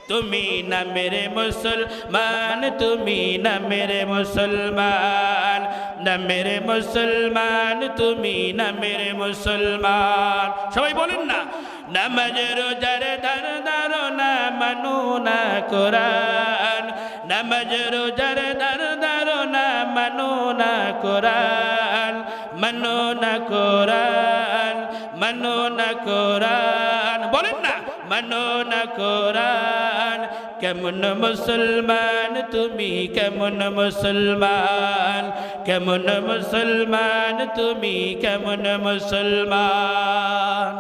তুমি না মেরে মুসলমান, তুমি না মেরে মুসলমান, না মেরে মুসলমান, তুমি না মেরে মুসলমান। সবাই বলেন না, নামাজ রোজার ধার ধারো না, মানো না কোরআন, নামাজ রোজার ধার ধারো না, মানো না কোরআন, মানো না কোরআন, মানো না কোরআন। বলেন না, মানো না কোরআন। কেমন মুসলমান তুমি, কেমন মুসলমান, কেমন মুসলমান তুমি, কেমন মুসলমান।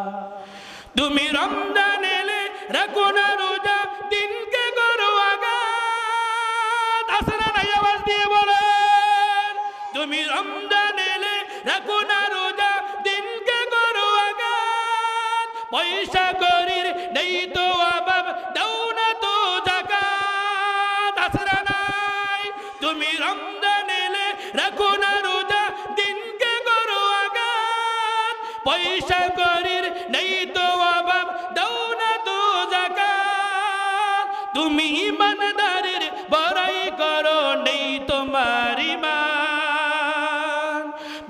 তুমি রমজান এলে রাখো না রোজা, দিনকে করো আঘাত। আসে না নাই আওয়াজ দিয়ে বলেন। তুমি রমজান এলে রাখো না রোজা, দিনকে করো আঘাত। পয়সা করির নেই তো অভাব, দাও না তো যাকাত। আসে না নাই। তুমি রমজান এলে রাখো না রোজা, দিনকে করো আঘাত। পয়সা করির নেই তো অভাব, দাও না তো যাকাত। তুমি ইমানদারের বড়াই করো, নেই তোমার ঈমান।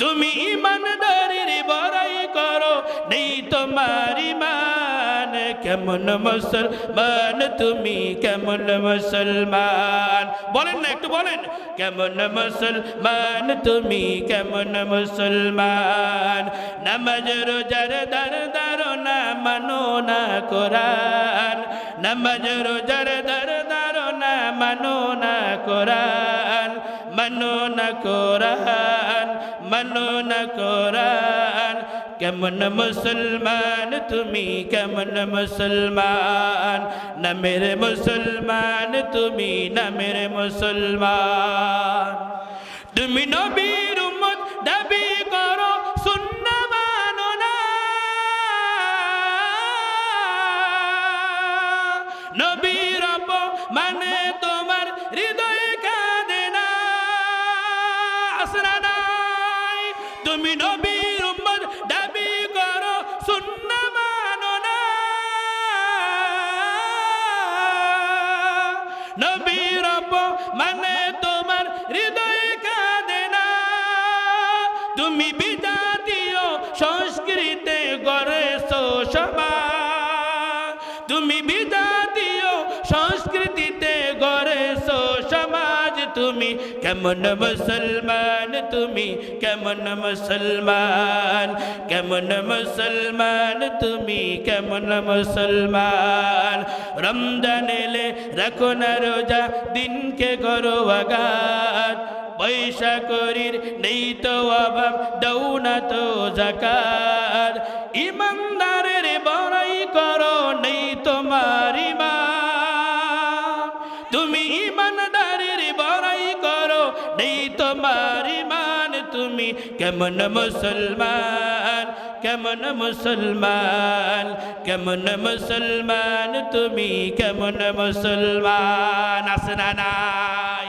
তুমি ইমানদারের বড়াই করো, নেই তোমার ঈমান। কেমন মুসলমান তুমি, কেমন মুসলমান। বলেন না, একটু বলেন, কেমন মুসলমান তুমি, কেমন মুসলমান। নামাজ রোজার ধার ধারো না, মানো না কোরআন, নামাজ রোজার ধার ধারো না, মানো না কোরআন, মানো না কোরআন, মানো না কোরআন। কেমন মুসলমান তুমি, কেমন মুসলমান, না মেরে মুসলমান তুমি, না মেরে মুসলমান। তুমি নবীর উম্মত দাবি করো, সুন্নাহ মানো না। নবীর মানে তোমার হৃদয় কাঁদে না। আসরা নাই। তুমি নবীর উম্মত দাবি করো, সুন্নাহ মানো না। নবীর মানে তোমার হৃদয় কাঁদে না। তুমি বিজাতীয় সংস্কৃতি গড়েছো সমাজ, তুমি বিজাতীয় সংস্কৃতিতে গড়েছো সমাজ। তুমি কেমন মুসলমান তুমি, কেমন মুসলমান, কেমন মুসলমান তুমি, কেমন মুসলমান। রমজান এলে রাখো না রোজা, দিনকে করো আঘাত। পয়সা করির নেই তো অভাব, দাও না তো যাকাত। ইমানদারের বড়াই করো, নেই তোমার ঈমান। তুমি ইমানদারের বড়াই করো, নেই তোমার ঈমান। তুমি কেমন মুসলমান, কেমন মুসলমান, কেমন মুসলমান তুমি, কেমন মুসলমান। আসে না নাই।